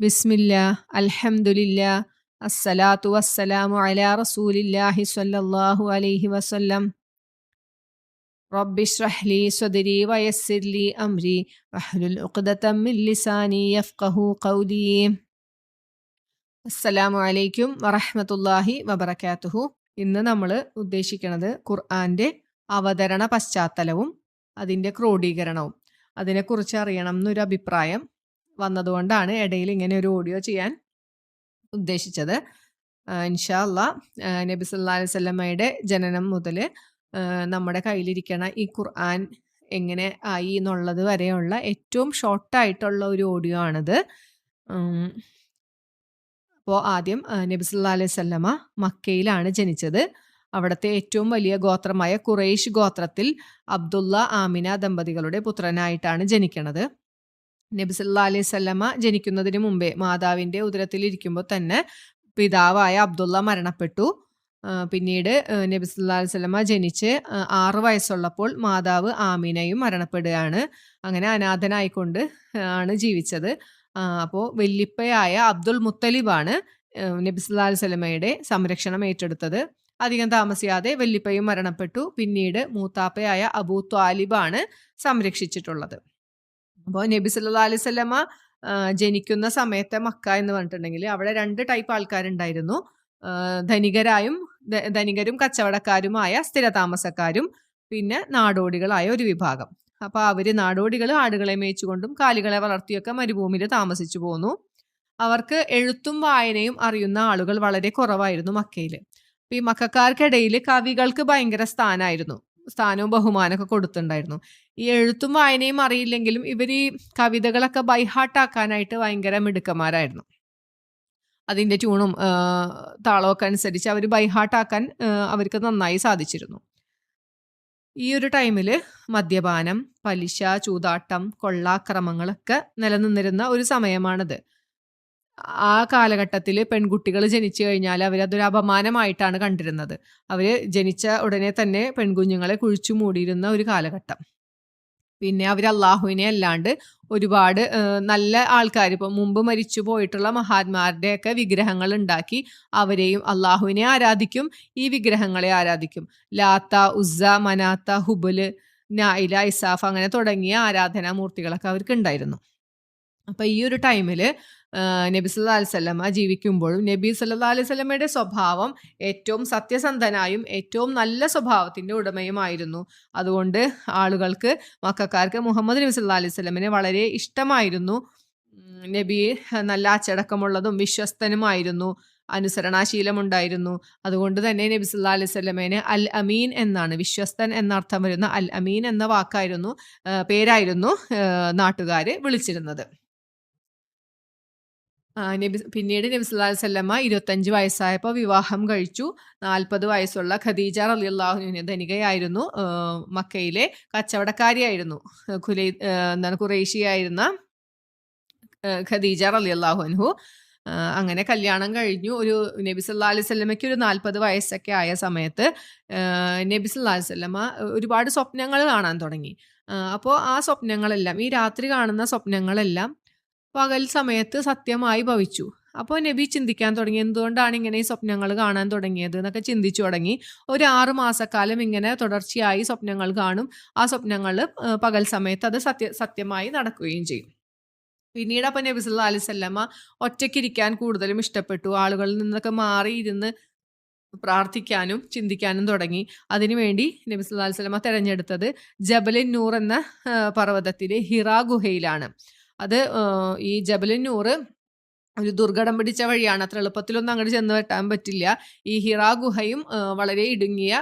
ബിസ്മില്ലാ അൽഹംദുലില്ലാ അസ്സലാത്തു വസ്സലാമു അലാ റസൂലില്ലാഹി സ്വല്ലല്ലാഹു അലൈഹി വസല്ലം. റബ്ബിശ്റഹ് ലി സ്വദ്രി വയസ്സിർ ലി അംരി വഹ്ലുൽ ഉഖ്ദതം മിൻ ലിസാനി യഫ്ഖഹു ഖൗലി. അസ്സലാമു അലൈക്കും വറഹ്മത്തുള്ളാഹി വബറകാതുഹു. ഇന്ന് നമ്മൾ ഉദ്ദേശിക്കുന്നത് ഖുർആന്റെ അവതരണ പശ്ചാത്തലവും അതിൻ്റെ ക്രോഡീകരണവും അതിനെക്കുറിച്ച് അറിയണം എന്നൊരു അഭിപ്രായം വന്നതുകൊണ്ടാണ് ഇടയിൽ ഇങ്ങനെ ഒരു ഓഡിയോ ചെയ്യാൻ ഉദ്ദേശിച്ചത്. ഇൻഷാ അല്ലാ നബി സല്ലല്ലാഹു അലൈഹി വസല്ലമയുടെ ജനനം മുതൽ നമ്മുടെ കയ്യിലിരിക്കണ ഈ ഖുർആൻ എങ്ങനെ ആയി എന്നുള്ളത് വരെയുള്ള ഏറ്റവും ഷോർട്ടായിട്ടുള്ള ഒരു ഓഡിയോ ആണിത്. അപ്പോൾ ആദ്യം നബി സല്ലല്ലാഹു അലൈഹി വസല്ലമ മക്കയിലാണ് ജനിച്ചത്. അവിടുത്തെ ഏറ്റവും വലിയ ഗോത്രമായ ഖുറൈശ് ഗോത്രത്തിൽ അബ്ദുള്ള ആമിന ദമ്പതികളുടെ പുത്രനായിട്ടാണ് ജനിക്കുന്നത്. നബി സല്ലല്ലാഹു അലൈഹി വസല്ലമ ജനിക്കുന്നതിന് മുമ്പേ മാതാവിൻ്റെ ഉദരത്തിലിരിക്കുമ്പോൾ തന്നെ പിതാവായ അബ്ദുള്ള മരണപ്പെട്ടു. പിന്നീട് നബി സല്ലല്ലാഹു അലൈഹി വസല്ലമ ജനിച്ച് 6 വയസ്സുള്ളപ്പോൾ മാതാവ് ആമിനയും മരണപ്പെടുകയാണ്. അങ്ങനെ അനാഥനായിക്കൊണ്ട് ആണ് ജീവിച്ചത്. അപ്പോൾ വല്ലിപ്പയായ അബ്ദുൽ മുത്തലിബാണ് നബി സല്ലല്ലാഹു അലൈഹി വസല്ലമയുടെ സംരക്ഷണം ഏറ്റെടുത്തത്. അധികം താമസിയാതെ വല്ലിപ്പയും മരണപ്പെട്ടു. പിന്നീട് മൂത്താപ്പയായ അബൂ ത്വാലിബാണ് സംരക്ഷിച്ചിട്ടുള്ളത്. അപ്പോൾ നബി സല്ലല്ലാഹു അലൈഹി വസല്ലമ ജനിക്കുന്ന സമയത്തെ മക്ക എന്ന് പറഞ്ഞിട്ടുണ്ടെങ്കിൽ അവിടെ 2 ടൈപ്പ് ആൾക്കാരുണ്ടായിരുന്നു. ധനികരും കച്ചവടക്കാരുമായ സ്ഥിരതാമസക്കാരും പിന്നെ നാടോടികളായ ഒരു വിഭാഗം. അപ്പോൾ അവർ നാടോടികൾ ആടുകളെ മേയിച്ചുകൊണ്ടും കാലികളെ വളർത്തിയൊക്കെ മരുഭൂമിയിൽ താമസിച്ചു പോന്നു. അവർക്ക് എഴുത്തും വായനയും അറിയുന്ന ആളുകൾ വളരെ കുറവായിരുന്നു മക്കയിൽ. അപ്പോൾ ഈ മക്കക്കാർക്കിടയിൽ കവികൾക്ക് ഭയങ്കര സ്ഥാനവും ബഹുമാനമൊക്കെ കൊടുത്തിട്ടുണ്ടായിരുന്നു. ഈ എഴുത്തും വായനയും അറിയില്ലെങ്കിലും ഇവർ ഈ കവിതകളൊക്കെ ബൈഹാർട്ടാക്കാനായിട്ട് ഭയങ്കര മിടുക്കന്മാരായിരുന്നു. അതിൻ്റെ ട്യൂണും താളമൊക്കെ അനുസരിച്ച് അവർ ബൈഹാർട്ടാക്കാൻ അവർക്ക് നന്നായി സാധിച്ചിരുന്നു. ഈ ഒരു ടൈമിൽ മദ്യപാനം, പലിശ, ചൂതാട്ടം, കൊള്ളാക്രമങ്ങളൊക്കെ നിലനിന്നിരുന്ന ഒരു സമയമാണിത്. ആ കാലഘട്ടത്തിൽ പെൺകുട്ടികൾ ജനിച്ചു കഴിഞ്ഞാൽ അവരതൊരു അപമാനമായിട്ടാണ് കണ്ടിരുന്നത്. അവർ ജനിച്ച ഉടനെ തന്നെ പെൺകുഞ്ഞുങ്ങളെ കുഴിച്ചു മൂടിയിരുന്ന ഒരു കാലഘട്ടം. പിന്നെ അവർ അള്ളാഹുവിനെ അല്ലാണ്ട് ഒരുപാട് നല്ല ആൾക്കാർ, ഇപ്പോൾ മുമ്പ് മരിച്ചു പോയിട്ടുള്ള മഹാന്മാരുടെയൊക്കെ വിഗ്രഹങ്ങൾ ഉണ്ടാക്കി അവരെയും അള്ളാഹുവിനെ ആരാധിക്കും, ഈ വിഗ്രഹങ്ങളെ ആരാധിക്കും. ലാത്ത, ഉസ്സ, മനാത്ത, ഹുബല്, നായില, ഇസാഫ് അങ്ങനെ തുടങ്ങിയ ആരാധനാമൂർത്തികളൊക്കെ അവർക്ക് ഉണ്ടായിരുന്നു. അപ്പം ഈ ഒരു ടൈമിൽ നബി സല്ലല്ലാഹു അലൈഹി വസല്ലമ ജീവിക്കുമ്പോഴും നബി സല്ലല്ലാഹു അലൈഹി വസല്ലമയുടെ സ്വഭാവം ഏറ്റവും സത്യസന്ധനായും ഏറ്റവും നല്ല സ്വഭാവത്തിൻ്റെ ഉടമയുമായിരുന്നു. അതുകൊണ്ട് ആളുകൾക്ക്, മക്കക്കാർക്ക് മുഹമ്മദ് നബി സല്ലല്ലാഹു അലൈഹി വസല്ലമനെ വളരെ ഇഷ്ടമായിരുന്നു. നബി നല്ല അച്ചടക്കമുള്ളതും വിശ്വസ്തനുമായിരുന്നു, അനുസരണാശീലമുണ്ടായിരുന്നു. അതുകൊണ്ട് തന്നെ നബി സല്ലല്ലാഹു അലൈഹി വസല്ലമേനെ അൽ അമീൻ എന്നാണ്, വിശ്വസ്തൻ എന്നർത്ഥം വരുന്ന അൽ അമീൻ എന്ന പേരായിരുന്നു നാട്ടുകാർ വിളിച്ചിരുന്നത്. പിന്നീട് നബി സല്ലല്ലാഹു അലൈഹി വസല്ലമ 25 വയസ്സായപ്പോൾ വിവാഹം കഴിച്ചു. 40 വയസ്സുള്ള ഖദീജ റളിയല്ലാഹു അൻഹ ധനികയായിരുന്നു, മക്കയിലെ കച്ചവടക്കാരിയായിരുന്നു, ഖുറൈശിയായിരുന്ന ഖദീജ റളിയല്ലാഹു അൻഹു. അങ്ങനെ കല്യാണം കഴിഞ്ഞു. ഒരു നബി സല്ലല്ലാഹു അലൈഹി വസല്ലമയ്ക്ക് ഒരു 40 വയസ്സൊക്കെ ആയ സമയത്ത് നബി സല്ലല്ലാഹു അലൈഹി വസല്ലമ ഒരുപാട് സ്വപ്നങ്ങൾ കാണാൻ തുടങ്ങി. അപ്പോൾ ആ സ്വപ്നങ്ങളെല്ലാം, ഈ രാത്രി കാണുന്ന സ്വപ്നങ്ങളെല്ലാം പകൽ സമയത്ത് സത്യമായി ഭവിച്ചു. അപ്പോൾ നബി ചിന്തിക്കാൻ തുടങ്ങി, എന്തുകൊണ്ടാണ് ഇങ്ങനെ ഈ സ്വപ്നങ്ങൾ കാണാൻ തുടങ്ങിയത് എന്നൊക്കെ ചിന്തിച്ചു തുടങ്ങി. ഒരു 6 മാസക്കാലം ഇങ്ങനെ തുടർച്ചയായി സ്വപ്നങ്ങൾ കാണും. ആ സ്വപ്നങ്ങൾ പകൽ സമയത്ത് അത് സത്യമായി നടക്കുകയും ചെയ്യും. പിന്നീട് അപ്പം നബി സല്ലല്ലാഹു അലൈഹി വസല്ലമ ഒറ്റയ്ക്കിരിക്കാൻ കൂടുതലും ഇഷ്ടപ്പെട്ടു. ആളുകളിൽ നിന്നൊക്കെ മാറിയിരുന്ന് പ്രാർത്ഥിക്കാനും ചിന്തിക്കാനും തുടങ്ങി. അതിനുവേണ്ടി നബി സല്ലല്ലാഹു അലൈഹി വസല്ലമ തിരഞ്ഞെടുത്തത് ജബലുൻ നൂർ എന്ന പർവ്വതത്തിലെ ഹിറാ ഗുഹയിലാണ്. അത് ഈ ജബലുൻ നൂർ ഒരു ദുർഘടം പിടിച്ച വഴിയാണ്, അത്ര എളുപ്പത്തിലൊന്നും അങ്ങോട്ട് ചെന്ന് വെട്ടാൻ പറ്റില്ല. ഈ ഹിറാ ഗുഹയും വളരെ ഇടുങ്ങിയ,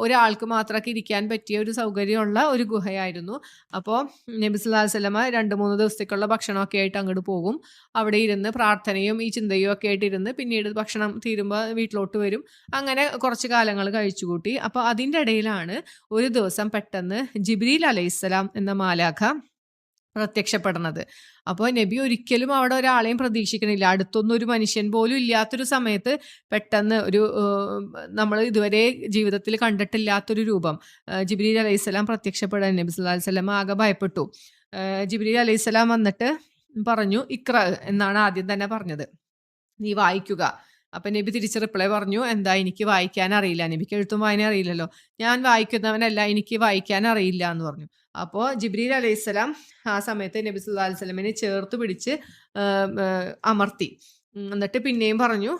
ഒരാൾക്ക് മാത്രമൊക്കെ ഇരിക്കാൻ പറ്റിയ ഒരു സൗകര്യമുള്ള ഒരു ഗുഹയായിരുന്നു. അപ്പോൾ നബി സല്ലല്ലാഹു അലൈഹി വസല്ലമ 2-3 ദിവസത്തേക്കുള്ള ഭക്ഷണമൊക്കെ ആയിട്ട് അങ്ങോട്ട് പോകും. അവിടെ ഇരുന്ന് പ്രാർത്ഥനയും ഈ ചിന്തയും ഒക്കെ ആയിട്ടിരുന്ന് പിന്നീട് ഭക്ഷണം തീരുമ്പോൾ വീട്ടിലോട്ട് വരും. അങ്ങനെ കുറച്ച് കാലങ്ങൾ കഴിച്ചുകൂട്ടി. അപ്പോൾ അതിൻ്റെ ഇടയിലാണ് ഒരു ദിവസം പെട്ടെന്ന് ജിബ്രീൽ അലൈഹിസ്സലാം എന്ന മാലാഖ പ്രത്യക്ഷപ്പെടുന്നത്. അപ്പോൾ നബി ഒരിക്കലും അവിടെ ഒരാളെയും പ്രതീക്ഷിക്കണില്ല. അടുത്തൊന്നും ഒരു മനുഷ്യൻ പോലും ഇല്ലാത്തൊരു സമയത്ത് പെട്ടെന്ന് ഒരു നമ്മൾ ഇതുവരെ ജീവിതത്തിൽ കണ്ടിട്ടില്ലാത്തൊരു രൂപം ജിബ്രീൽ അലൈഹിസ്സലാം പ്രത്യക്ഷപ്പെടാൻ നബി സല്ലല്ലാഹു അലൈഹി വസല്ലം ആകെ ഭയപ്പെട്ടു. ജിബ്രീൽ അലൈഹിസ്സലാം വന്നിട്ട് പറഞ്ഞു ഇക്ര എന്നാണ് ആദ്യം തന്നെ പറഞ്ഞത്, നീ വായിക്കുക. അപ്പം നബി തിരിച്ച് റിപ്ലൈ പറഞ്ഞു, എന്താ എനിക്ക് വായിക്കാൻ അറിയില്ല, നബിക്ക് എഴുത്തും വായന അറിയില്ലല്ലോ, ഞാൻ വായിക്കുന്നവനല്ല, എനിക്ക് വായിക്കാൻ അറിയില്ല എന്ന് പറഞ്ഞു. അപ്പോൾ ജിബ്രീൽ അലൈഹിസ്സലാം ആ സമയത്ത് നബി സല്ലല്ലാഹു അലൈഹി വസല്ലമയെ ചേർത്ത് പിടിച്ച് അമർത്തി. എന്നിട്ട് പിന്നെയും പറഞ്ഞു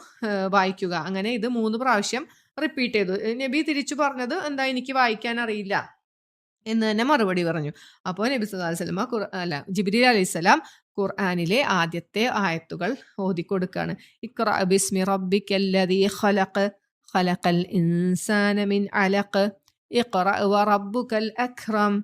വായിക്കുക. അങ്ങനെ ഇത് 3 പ്രാവശ്യം റിപ്പീറ്റ് ചെയ്തു. നബി തിരിച്ചു പറഞ്ഞത് എന്താ എനിക്ക് വായിക്കാൻ അറിയില്ല എന്ന് തന്നെ മറുപടി പറഞ്ഞു. അപ്പോൾ നബി സല്ലല്ലാഹു അലൈഹി വസല്ലമ ജിബ്രീൽ അലൈഹിസ്സലാം ഖുർആനിലെ ആദ്യത്തെ ആയത്തുകൾ ഓതിക്കൊടുക്കാണ്. ഇഖ്റ ബിസ്മി റബ്ബിക്കല്ലദീ ഖലഖ് ഖലഖൽ ഇൻസാന മിൻ അലഖ് ഇഖ്റ വറബ്ബുകൽ അക്രം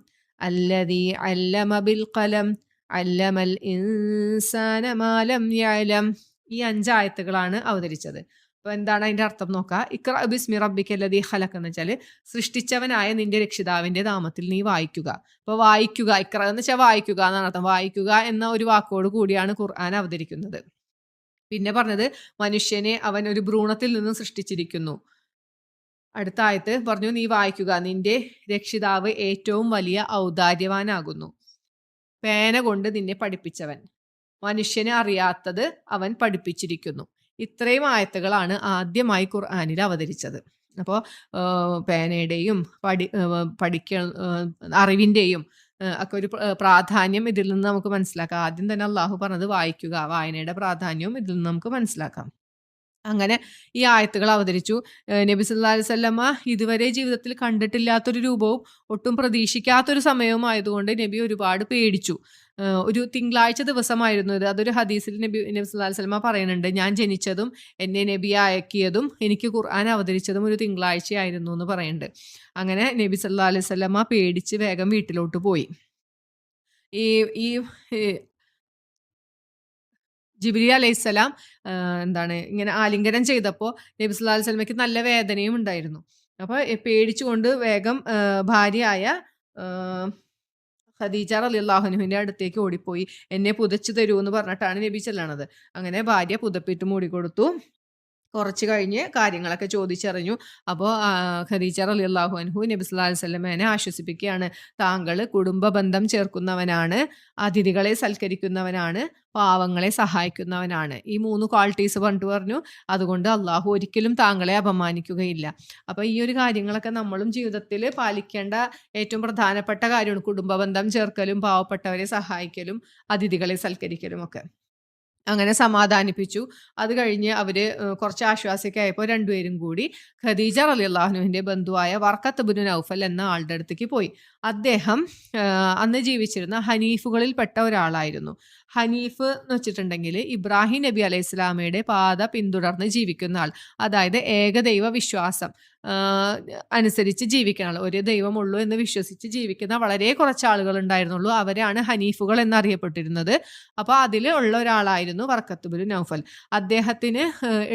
അല്ലദീ അല്ലമ ബിൽ ഖലം അല്ലമൽ ഇൻസാന മാ ലം യഅലം. ഈ 5 ആയത്തുകളാണ് അവതരിച്ചത്. അപ്പോൾ എന്താണ് അതിന്റെ അർത്ഥം നോക്കുക. ഇഖ്റ ബിസ്മി റബ്ബിക്കല്ലദീ ഖലഖ് എന്ന് വെച്ചാൽ സൃഷ്ടിച്ചവനായ നിന്റെ രക്ഷിതാവിന്റെ നാമത്തിൽ നീ വായിക്കുക. അപ്പോൾ വായിക്കുക, ഇഖ്റ എന്ന് വെച്ചാൽ വായിക്കുക എന്നാണ് അർത്ഥം. വായിക്കുക എന്ന ഒരു വാക്കോട് കൂടിയാണ് ഖുർആൻ അവതരിക്കുന്നത്. പിന്നെ പറഞ്ഞത് മനുഷ്യനെ അവൻ ഒരു ഭ്രൂണത്തിൽ നിന്നും സൃഷ്ടിച്ചിരിക്കുന്നു. അടുത്ത ആയത്ത് പറഞ്ഞു, നീ വായിക്കുക, നിന്റെ രക്ഷിതാവ് ഏറ്റവും വലിയ ഔദാര്യവാനാകുന്നു. പേന കൊണ്ട് നിന്നെ പഠിപ്പിച്ചവൻ, മനുഷ്യന് അറിയാത്തത് അവൻ പഠിപ്പിച്ചിരിക്കുന്നു. ഇത്രയും ആയത്തുകളാണ് ആദ്യമായി ഖുർആനിൽ അവതരിച്ചത്. അപ്പോൾ പേനയുടെയും അറിവിൻ്റെയും ഒക്കെ ഒരു പ്രാധാന്യം ഇതിൽ നിന്ന് നമുക്ക് മനസ്സിലാക്കാം. ആദ്യം തന്നെ അള്ളാഹു പറഞ്ഞത് വായിക്കുക, വായനയുടെ പ്രാധാന്യവും ഇതിൽ നിന്ന് നമുക്ക് മനസ്സിലാക്കാം. അങ്ങനെ ഈ ആയത്തുകൾ അവതരിച്ചു. നബി സല്ലല്ലാഹു അലൈഹി വസല്ലമ ഇതുവരെ ജീവിതത്തിൽ കണ്ടിട്ടില്ലാത്തൊരു രൂപവും ഒട്ടും പ്രതീക്ഷിക്കാത്തൊരു സമയവും ആയതുകൊണ്ട് നബി ഒരുപാട് പേടിച്ചു. ഒരു തിങ്കളാഴ്ച ദിവസമായിരുന്നു ഇത്. അതൊരു ഹദീസിൽ നബി സല്ലല്ലാഹു അലൈഹി വസല്ലമ പറയുന്നുണ്ട്, ഞാൻ ജനിച്ചതും എന്നെ നബി അയക്കിയതും എനിക്ക് ഖുർആൻ അവതരിച്ചതും ഒരു തിങ്കളാഴ്ചയായിരുന്നു എന്ന് പറയുന്നുണ്ട്. അങ്ങനെ നബി സല്ലല്ലാഹു അലൈഹി വസല്ലമ പേടിച്ച് വേഗം വീട്ടിലോട്ട് പോയി. ഈ ജിബ്രീൽ അലൈഹിസ്സലാം എന്താണ് ഇങ്ങനെ ആലിംഗനം ചെയ്തപ്പോൾ നബി സല്ലല്ലാഹു അലൈഹി വസല്ലമയ്ക്ക് നല്ല വേദനയും ഉണ്ടായിരുന്നു. അപ്പോൾ പേടിച്ചുകൊണ്ട് വേഗം ഭാര്യയായ ഖദീജ റളിയല്ലാഹു അൻഹയുടെ അടുത്തേക്ക് ഓടിപ്പോയി. എന്നെ പുതച്ചു തരൂ എന്ന് പറഞ്ഞിട്ടാണ് നബി ചെല്ലണത്. അങ്ങനെ ഭാര്യ പുതപ്പിട്ട് മൂടിക്കൊടുത്തു. കുറച്ച് കഴിഞ്ഞ് കാര്യങ്ങളൊക്കെ ചോദിച്ചറിഞ്ഞു. അപ്പോൾ ഖദീജ റളിയല്ലാഹു അൻഹു നബി സല്ലല്ലാഹു അലൈഹി വസല്ലമയെ ആശ്വസിപ്പിക്കുകയാണ്, താങ്കൾ കുടുംബ ബന്ധം ചേർക്കുന്നവനാണ്, അതിഥികളെ സൽക്കരിക്കുന്നവനാണ്, പാവങ്ങളെ സഹായിക്കുന്നവനാണ്. ഈ 3 ക്വാളിറ്റീസ് പറഞ്ഞു. അതുകൊണ്ട് അള്ളാഹു ഒരിക്കലും താങ്കളെ അപമാനിക്കുകയില്ല. അപ്പോൾ ഈ ഒരു കാര്യങ്ങളൊക്കെ നമ്മളും ജീവിതത്തിൽ പാലിക്കേണ്ട ഏറ്റവും പ്രധാനപ്പെട്ട കാര്യമാണ്. കുടുംബ ബന്ധം ചേർക്കലും പാവപ്പെട്ടവരെ സഹായിക്കലും അതിഥികളെ സൽക്കരിക്കലും ഒക്കെ. അങ്ങനെ സമാധാനിപ്പിച്ചു. അത് കഴിഞ്ഞ് അവർ കുറച്ച് ആശ്വാസമൊക്കെ ആയപ്പോൾ രണ്ടുപേരും കൂടി ഖദീജ റളിയല്ലാഹു അൻഹയുടെ ബന്ധുവായ വർഖത്ത് ഇബ്നു നൗഫൽ എന്ന ആളുടെ അടുത്തേക്ക് പോയി. അദ്ദേഹം അന്ന് ജീവിച്ചിരുന്ന ഹനീഫുകളിൽ പെട്ട ഒരാളായിരുന്നു. ഹനീഫ് എന്ന് വെച്ചിട്ടുണ്ടെങ്കിൽ ഇബ്രാഹിം നബി അലൈഹി സ്വലാമയുടെ പാത പിന്തുടർന്ന് ജീവിക്കുന്ന ആൾ, അതായത് ഏകദൈവ വിശ്വാസം അനുസരിച്ച് ജീവിക്കുന്ന ആൾ. ഒരു ദൈവമുള്ളൂ എന്ന് വിശ്വസിച്ച് ജീവിക്കുന്ന വളരെ കുറച്ച് ആളുകൾ ഉണ്ടായിരുന്നുള്ളൂ. അവരാണ് ഹനീഫുകൾ എന്നറിയപ്പെട്ടിരുന്നത്. അപ്പോൾ അതിൽ ഉള്ള ഒരാളായിരുന്നു വർഖത്ത് ഇബ്നു നൗഫൽ. അദ്ദേഹത്തിന്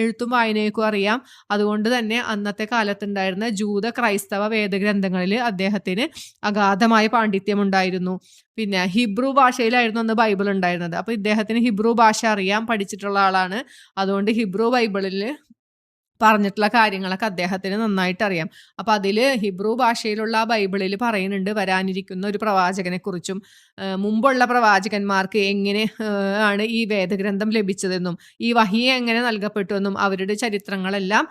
എഴുത്തും വായനയൊക്കെ അറിയാം. അതുകൊണ്ട് തന്നെ അന്നത്തെ കാലത്തുണ്ടായിരുന്ന ജൂത ക്രൈസ്തവ വേദഗ്രന്ഥങ്ങളിൽ അദ്ദേഹത്തിന് അഗാധമായ പാണ്ഡിത്യം ഉണ്ടായിരുന്നു. പിന്നെ ഹിബ്രു ഭാഷയിലായിരുന്നു അന്ന് ബൈബിൾ ഉണ്ടായിരുന്നത്. അപ്പോൾ ഇദ്ദേഹത്തിന് ഹിബ്രു ഭാഷ അറിയാം, പഠിച്ചിട്ടുള്ള ആളാണ്. അതുകൊണ്ട് ഹിബ്രു ബൈബിളിൽ പറഞ്ഞിട്ടുള്ള കാര്യങ്ങളൊക്കെ അദ്ദേഹത്തിന് നന്നായിട്ട് അറിയാം. അപ്പോൾ അതിൽ ഹിബ്രു ഭാഷയിലുള്ള ബൈബിളിൽ പറയുന്നുണ്ട് വരാനിരിക്കുന്ന ഒരു പ്രവാചകനെ കുറിച്ചും മുമ്പുള്ള പ്രവാചകന്മാർക്ക് എങ്ങനെ ആണ് ഈ വേദഗ്രന്ഥം ലഭിച്ചതെന്നും ഈ വഹി എങ്ങനെ നൽകപ്പെട്ടു എന്നും അവരുടെ ചരിത്രങ്ങളെല്ലാം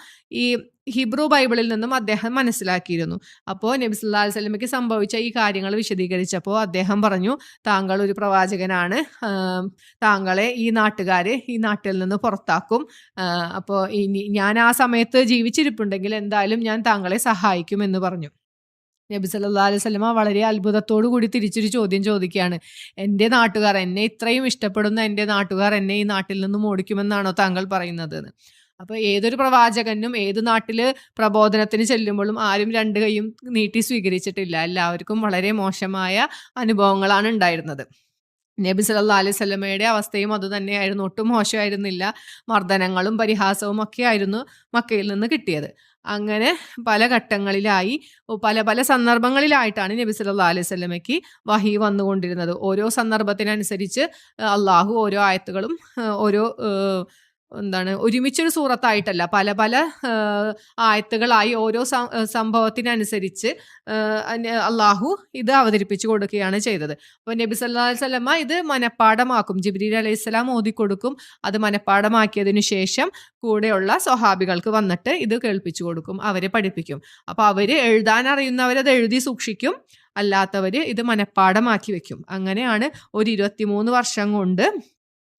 ഈ ഹിബ്രു ബൈബിളിൽ നിന്നും അദ്ദേഹം മനസ്സിലാക്കിയിരുന്നു. അപ്പോൾ നബി സല്ലല്ലാഹു അലൈഹി വസല്ലമയ്ക്ക് സംഭവിച്ച ഈ കാര്യങ്ങൾ വിശദീകരിച്ചപ്പോൾ അദ്ദേഹം പറഞ്ഞു, താങ്കൾ ഒരു പ്രവാചകനാണ്, താങ്കളെ ഈ നാട്ടുകാർ ഈ നാട്ടിൽ നിന്ന് പുറത്താക്കും. അപ്പോൾ ഞാൻ ആ സമയത്ത് ജീവിച്ചിരിപ്പുണ്ടെങ്കിൽ എന്തായാലും ഞാൻ താങ്കളെ സഹായിക്കും എന്ന് പറഞ്ഞു. നബി സല്ലല്ലാഹു അലൈഹി വസല്ലമ വളരെ അത്ഭുതത്തോടു കൂടി തിരിച്ചൊരു ചോദ്യം ചോദിക്കുകയാണ്, എൻ്റെ നാട്ടുകാർ, എന്നെ ഇത്രയും ഇഷ്ടപ്പെടുന്ന എൻ്റെ നാട്ടുകാർ എന്നെ ഈ നാട്ടിൽ നിന്നും ഓടിക്കുമെന്നാണോ താങ്കൾ പറയുന്നത്? അപ്പോൾ ഏതൊരു പ്രവാചകനും ഏത് നാട്ടിൽ പ്രബോധനത്തിന് ചെല്ലുമ്പോഴും ആരും 2 കൈയും നീട്ടി സ്വീകരിച്ചിട്ടില്ല. എല്ലാവർക്കും വളരെ മോശമായ അനുഭവങ്ങളാണ് ഉണ്ടായിരുന്നത്. നബി സല്ലല്ലാഹു അലൈഹി വസല്ലമയുടെ അവസ്ഥയും അതുതന്നെയായിരുന്നു. ഒട്ടും മോശമായിരുന്നില്ല. മർദ്ദനങ്ങളും പരിഹാസവും ഒക്കെ ആയിരുന്നു മക്കയിൽ നിന്ന് കിട്ടിയത്. അങ്ങനെ പല ഘട്ടങ്ങളിലായി പല പല സന്ദർഭങ്ങളിലായിട്ടാണ് നബി സല്ലല്ലാഹു അലൈഹി വസല്ലമയ്ക്ക് വഹി വന്നുകൊണ്ടിരുന്നത്. ഓരോ സന്ദർഭത്തിനനുസരിച്ച് അള്ളാഹു ഓരോ ആയത്തുകളും ഓരോ ഒരുമിച്ചൊരു സൂറത്തായിട്ടല്ല, പല പല ആയത്തുകളായി ഓരോ സംഭവത്തിനനുസരിച്ച് അള്ളാഹു ഇത് അവതരിപ്പിച്ചു കൊടുക്കുകയാണ് ചെയ്തത്. അപ്പോൾ നബി സല്ലല്ലാഹു അലൈഹി വസല്ലമ ഇത് മനഃപ്പാഠമാക്കും. ജിബ്രീൽ അലൈഹിസ്സലാം ഓതിക്കൊടുക്കും. അത് മനഃപ്പാഠമാക്കിയതിനു ശേഷം കൂടെയുള്ള സ്വഹാബികൾക്ക് വന്നിട്ട് ഇത് കേൾപ്പിച്ചു കൊടുക്കും, അവരെ പഠിപ്പിക്കും. അപ്പോൾ അവർ എഴുതാൻ അറിയുന്നവരത് എഴുതി സൂക്ഷിക്കും, അല്ലാത്തവർ ഇത് മനഃപ്പാഠമാക്കി വെക്കും. അങ്ങനെയാണ് ഒരു 23 വർഷം കൊണ്ട്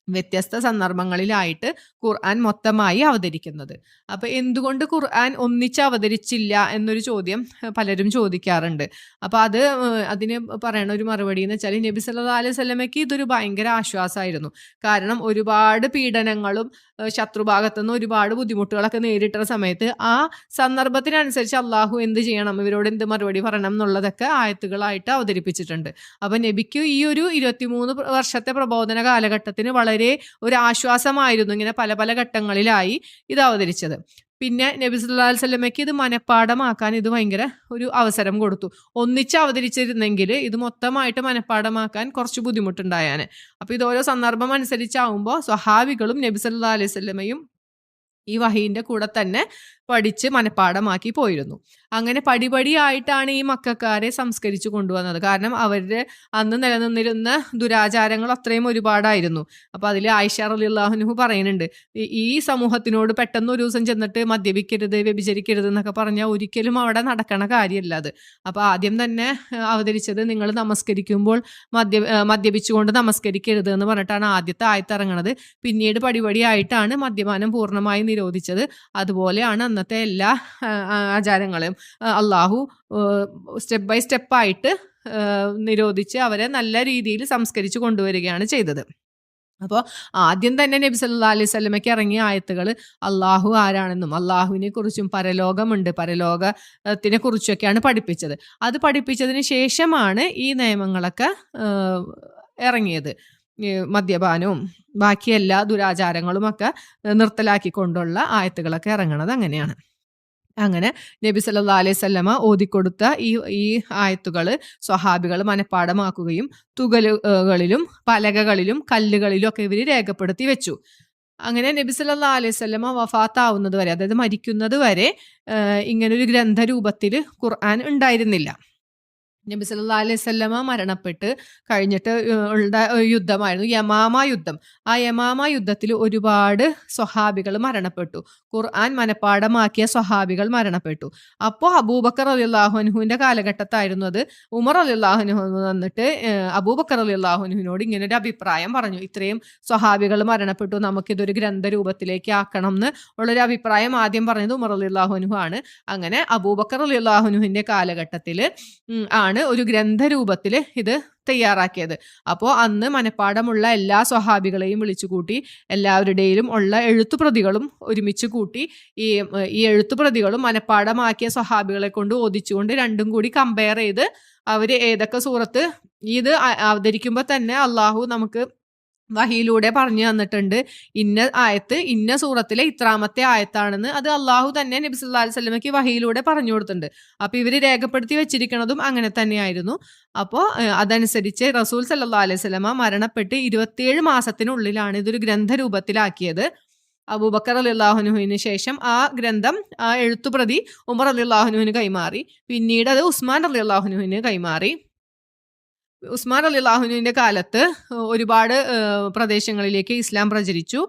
വ്യത്യസ്ത സന്ദർഭങ്ങളിലായിട്ട് ഖുർആൻ മൊത്തമായി അവതരിക്കുന്നത്. അപ്പോൾ എന്തുകൊണ്ട് ഖുർആൻ ഒന്നിച്ച് അവതരിച്ചില്ല എന്നൊരു ചോദ്യം പലരും ചോദിക്കാറുണ്ട്. അപ്പോൾ അതിന് പറയണ ഒരു മറുപടി എന്ന് വെച്ചാൽ, നബി സല്ലല്ലാഹു അലൈഹി വസല്ലമയ്ക്ക് ഇതൊരു ഭയങ്കര ആശ്വാസമായിരുന്നു. കാരണം ഒരുപാട് പീഡനങ്ങളും ശത്രുഭാഗത്തുനിന്ന് ഒരുപാട് ബുദ്ധിമുട്ടുകളൊക്കെ നേരിട്ട സമയത്ത് ആ സന്ദർഭത്തിനനുസരിച്ച് അള്ളാഹു എന്ത് ചെയ്യണം, ഇവരോട് എന്ത് മറുപടി പറയണം എന്നുള്ളതൊക്കെ ആയത്തുകളായിട്ട് അവതരിപ്പിച്ചിട്ടുണ്ട്. അപ്പം നബിക്ക് ഈ ഒരു 23 വർഷത്തെ പ്രബോധന കാലഘട്ടത്തിന് വളരെ ഒരു ആശ്വാസമായിരുന്നു ഇങ്ങനെ പല പല ഘട്ടങ്ങളിലായി ഇത് അവതരിച്ചത്. പിന്നെ നബി സല്ലല്ലാഹു അലൈഹി വസല്ലമയ്ക്ക് ഇത് മനഃപ്പാഠമാക്കാൻ ഇത് ഭയങ്കര ഒരു അവസരം കൊടുത്തു. ഒന്നിച്ച് അവതരിച്ചിരുന്നെങ്കിൽ ഇത് മൊത്തമായിട്ട് മനഃപ്പാഠമാക്കാൻ കുറച്ച് ബുദ്ധിമുട്ടുണ്ടായാന്. അപ്പോൾ ഇത് ഓരോ സന്ദർഭം അനുസരിച്ചാവുമ്പോൾ സ്വഹാബികളും നബി സല്ലല്ലാഹു അലൈഹി വസല്ലമയും ഈ വഹീൻ്റെ കൂടെ തന്നെ പഠിച്ച് മനഃപ്പാഠമാക്കി പോയിരുന്നു. അങ്ങനെ പടിപടിയായിട്ടാണ് ഈ മക്കക്കാരെ സംസ്കരിച്ചു കൊണ്ടുവന്നത്. കാരണം അവരുടെ അന്ന് നിലനിന്നിരുന്ന ദുരാചാരങ്ങൾ അത്രയും ഒരുപാടായിരുന്നു. അപ്പോൾ അതിൽ ആയിഷ റളിയല്ലാഹു അൻഹ പറയുന്നുണ്ട്, ഈ സമൂഹത്തിനോട് പെട്ടെന്ന് ഒരു ദിവസം ചെന്നിട്ട് മദ്യപിക്കരുത്, വ്യഭിചരിക്കരുത് എന്നൊക്കെ പറഞ്ഞാൽ ഒരിക്കലും അവിടെ നടക്കണ കാര്യമല്ല അത്. അപ്പോൾ ആദ്യം തന്നെ അവതരിച്ചത് നിങ്ങൾ നമസ്കരിക്കുമ്പോൾ മദ്യപിച്ചുകൊണ്ട് നമസ്കരിക്കരുത് എന്ന് പറഞ്ഞിട്ടാണ് ആദ്യത്തെ ആയത്ത് ഇറങ്ങണത്. പിന്നീട് പടിപടിയായിട്ടാണ് മദ്യപാനം പൂർണ്ണമായി നിരോധിച്ചത്. അതുപോലെയാണ് അന്നത്തെ എല്ലാ ആചാരങ്ങളും അള്ളാഹു സ്റ്റെപ്പ് ബൈ സ്റ്റെപ്പായിട്ട് നിരോധിച്ച് അവരെ നല്ല രീതിയിൽ സംസ്കരിച്ച് കൊണ്ടുവരികയാണ് ചെയ്തത്. അപ്പോൾ ആദ്യം തന്നെ നബി സല്ലല്ലാഹു അലൈഹി വസല്ലമയ്ക്ക് ഇറങ്ങിയ ആയത്തുകൾ അള്ളാഹു ആരാണെന്നും അള്ളാഹുവിനെ കുറിച്ചും പരലോകമുണ്ട്, പരലോകത്തിനെ കുറിച്ചൊക്കെയാണ് പഠിപ്പിച്ചത്. അത് പഠിപ്പിച്ചതിന് ശേഷമാണ് ഈ നിയമങ്ങളൊക്കെ ഇറങ്ങിയത്. മദ്യപാനവും ബാക്കി എല്ലാ ദുരാചാരങ്ങളുമൊക്കെ നിർത്തലാക്കിക്കൊണ്ടുള്ള ആയത്തുകളൊക്കെ ഇറങ്ങണത് അങ്ങനെയാണ്. അങ്ങനെ നബി സല്ലല്ലാഹു അലൈഹി വസല്ലമ ഓതിക്കൊടുത്ത ഈ ആയത്തുകൾ സ്വഹാബികൾ മനഃപ്പാഠമാക്കുകയും തുകലുകളിലും പലകകളിലും കല്ലുകളിലും ഒക്കെ ഇവർ രേഖപ്പെടുത്തി വെച്ചു. അങ്ങനെ നബി സല്ലല്ലാഹു അലൈഹി വസല്ലമ വഫാത്താവുന്നത് വരെ, അതായത് മരിക്കുന്നത് വരെ ഇങ്ങനൊരു ഗ്രന്ഥരൂപത്തിൽ ഖുർആൻ ഉണ്ടായിരുന്നില്ല. നബി സല്ലല്ലാഹു അലൈഹി വസല്ലമ മരണപ്പെട്ട് കഴിഞ്ഞിട്ട് ഉള്ള യുദ്ധമായിരുന്നു യമാമ യുദ്ധം. ആ യമാമ യുദ്ധത്തിൽ ഒരുപാട് സ്വഹാബികൾ മരണപ്പെട്ടു. ഖുർആൻ മനഃപ്പാഠമാക്കിയ സ്വഹാബികൾ മരണപ്പെട്ടു. അപ്പോൾ അബൂബക്കർ റളിയല്ലാഹു അൻഹുവിൻ്റെ കാലഘട്ടത്തായിരുന്നു അത്. ഉമർ റളിയല്ലാഹു അൻഹു വന്നിട്ട് അബൂബക്കർ റളിയല്ലാഹു അൻഹുവിനോട് ഇങ്ങനെ ഒരു അഭിപ്രായം പറഞ്ഞു, ഇത്രയും സ്വഹാബികൾ മരണപ്പെട്ടു, നമുക്കിതൊരു ഗ്രന്ഥരൂപത്തിലേക്ക് ആക്കണം എന്ന് ഉള്ളൊരു അഭിപ്രായം ആദ്യം പറഞ്ഞത് ഉമർ റളിയല്ലാഹു അൻഹു ആണ്. അങ്ങനെ അബൂബക്കർ റളിയല്ലാഹു അൻഹുവിൻ്റെ കാലഘട്ടത്തിൽ ആണ് ഒരു ഗ്രന്ഥരൂപത്തിൽ ഇത് തയ്യാറാക്കിയത്. അപ്പോൾ അന്ന് മനഃപ്പാഠമുള്ള എല്ലാ സ്വഹാബികളെയും വിളിച്ചുകൂട്ടി എല്ലാവരുടെയും ഉള്ള എഴുത്തുപ്രതികളും ഒരുമിച്ച് കൂട്ടി ഈ എഴുത്തുപ്രതികളും മനഃപ്പാഠമാക്കിയ സ്വഹാബികളെ കൊണ്ട് ഓദിച്ചുകൊണ്ട് രണ്ടും കൂടി കമ്പയർ ചെയ്ത് അവർ ഏതൊക്കെ സൂറത്ത് ഇത് അവതരിക്കുമ്പോൾ തന്നെ അള്ളാഹു നമുക്ക് വഹിയിലൂടെ പറഞ്ഞു തന്നിട്ടുണ്ട്, ഇന്ന ആയത്ത് ഇന്ന സൂറത്തിലെ ഇത്രാമത്തെ ആയത്താണെന്ന് അത് അള്ളാഹു തന്നെ നബി സല്ലല്ലാഹു അലൈഹി വസല്ലമയ്ക്ക് വഹിയിലൂടെ പറഞ്ഞു കൊടുത്തിട്ടുണ്ട്. അപ്പോൾ ഇവർ രേഖപ്പെടുത്തി വെച്ചിരിക്കുന്നതും അങ്ങനെ തന്നെയായിരുന്നു. അപ്പോൾ അതനുസരിച്ച് റസൂൽ സല്ലല്ലാഹു അലൈഹി വസല്ലമ മരണപ്പെട്ട് 27 മാസത്തിനുള്ളിലാണ് ഇതൊരു ഗ്രന്ഥരൂപത്തിലാക്കിയത്. അബൂബക്കർ റളിയല്ലാഹു അൻഹുവിന് ശേഷം ആ ഗ്രന്ഥം ആ എഴുത്തുപ്രതി ഉമർ റളിയല്ലാഹു അൻഹുവിന് കൈമാറി. പിന്നീട് അത് ഉസ്മാൻ റളിയല്ലാഹു അൻഹുവിന് കൈമാറി. ഉസ്മാൻ റളിയല്ലാഹുവിൻ്റെ കാലത്ത് ഒരുപാട് പ്രദേശങ്ങളിലേക്ക് ഇസ്ലാം പ്രചരിച്ചു.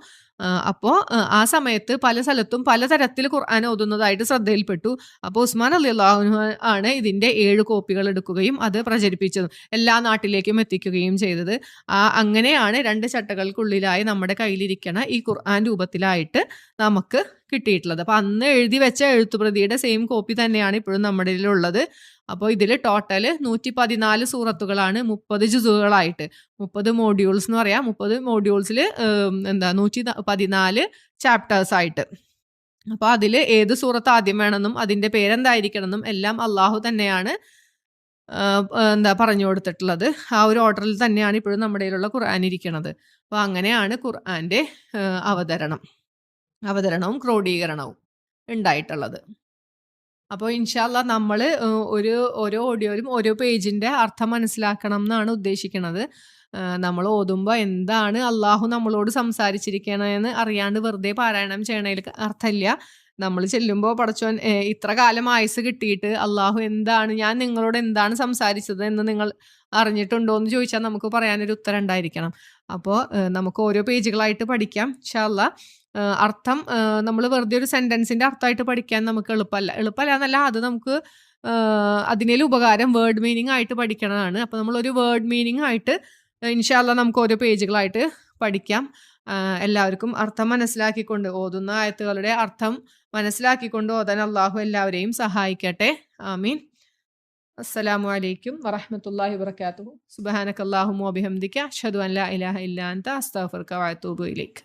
അപ്പോൾ ആ സമയത്ത് പല സ്ഥലത്തും പലതരത്തിൽ ഖുർആൻ ഓതുന്നതായിട്ട് ശ്രദ്ധയിൽപ്പെട്ടു. അപ്പോൾ ഉസ്മാൻ റളിയല്ലാഹു ആണ് ഇതിൻ്റെ 7 കോപ്പികൾ എടുക്കുകയും അത് പ്രചരിപ്പിച്ചതും എല്ലാ നാട്ടിലേക്കും എത്തിക്കുകയും ചെയ്തത്. അങ്ങനെയാണ് 2 ചട്ടകൾക്കുള്ളിലായി നമ്മുടെ കയ്യിലിരിക്കണ ഈ ഖുർആൻ രൂപത്തിലായിട്ട് നമുക്ക് കിട്ടിയിട്ടുള്ളത്. അപ്പോൾ അന്ന് എഴുതി വെച്ച എഴുത്തുപ്രതിയുടെ സെയിം കോപ്പി തന്നെയാണ് ഇപ്പോഴും നമ്മുടെ ഉള്ളത്. അപ്പോൾ ഇതിൽ ടോട്ടൽ 114 സൂറത്തുകളാണ് 30 ജുസുകളായിട്ട്, 30 മോഡ്യൂൾസ് എന്ന് പറയാം. 30 മോഡ്യൂൾസിൽ 114 ചാപ്റ്റേഴ്സ് ആയിട്ട്. അപ്പോൾ അതിൽ ഏത് സൂറത്ത് ആദ്യം വേണമെന്നും അതിൻ്റെ പേരെന്തായിരിക്കണമെന്നും എല്ലാം അള്ളാഹു തന്നെയാണ് പറഞ്ഞു കൊടുത്തിട്ടുള്ളത്. ആ ഒരു ഓർഡറിൽ തന്നെയാണ് ഇപ്പോഴും നമ്മുടെ കയ്യിലുള്ള ഖുർആൻ ഇരിക്കുന്നത്. അപ്പോൾ അങ്ങനെയാണ് ഖുർആൻ്റെ അവതരണവും ക്രോഡീകരണവും ഉണ്ടായിട്ടുള്ളത്. അപ്പോൾ ഇൻഷാ അല്ലാഹ് നമ്മൾ ഓരോ ഓഡിയോയിലും ഓരോ പേജിൻ്റെ അർത്ഥം മനസ്സിലാക്കണം എന്നാണ് ഉദ്ദേശിക്കുന്നത്. നമ്മൾ ഓതുമ്പോൾ എന്താണ് അള്ളാഹു നമ്മളോട് സംസാരിച്ചിരിക്കണമെന്ന് അറിയാണ്ട് വെറുതെ പാരായണം ചെയ്യണതിൽ അർത്ഥമില്ല. നമ്മൾ ചെല്ലുമ്പോൾ പടച്ചോൻ ഇത്ര കാലം ആയുസ് കിട്ടിയിട്ട് അള്ളാഹു എന്താണ്, ഞാൻ നിങ്ങളോട് എന്താണ് സംസാരിച്ചത് എന്ന് നിങ്ങൾ അറിഞ്ഞിട്ടുണ്ടോ എന്ന് ചോദിച്ചാൽ നമുക്ക് പറയാനൊരു ഉത്തരം ഉണ്ടായിരിക്കണം. അപ്പോൾ നമുക്ക് ഓരോ പേജുകളായിട്ട് പഠിക്കാം ഇൻഷാ അല്ലാഹ്. അർത്ഥം നമ്മൾ വെറുതെ ഒരു സെന്റൻസിന്റെ അർത്ഥമായിട്ട് പഠിക്കാൻ നമുക്ക് എളുപ്പമല്ല എന്നല്ല, അത് നമുക്ക് അതിനേലും ഉപകാരം വേർഡ് മീനിങ് ആയിട്ട് പഠിക്കണതാണ്. അപ്പോൾ നമ്മളൊരു വേർഡ് മീനിങ് ആയിട്ട് ഇൻഷാ അല്ലാഹ് നമുക്ക് ഓരോ പേജുകളായിട്ട് പഠിക്കാം. എല്ലാവർക്കും അർത്ഥം മനസ്സിലാക്കിക്കൊണ്ട്, ഓതുന്ന ആയത്തുകളുടെ അർത്ഥം മനസ്സിലാക്കിക്കൊണ്ട് ഓതാൻ അള്ളാഹു എല്ലാവരെയും സഹായിക്കട്ടെ. ആമീൻ. അസ്സലാമു അലൈക്കും വറഹ്മത്തുള്ളാഹി വബറകാതുഹു. സുബ്ഹാനകല്ലാഹുമ്മ വബിഹംദിക അഷ്ഹദു അൻ ലാ ഇലാഹ ഇല്ലാ അൻത അസ്തഗ്ഫിറുക വഅതൂബു ഇലൈക്.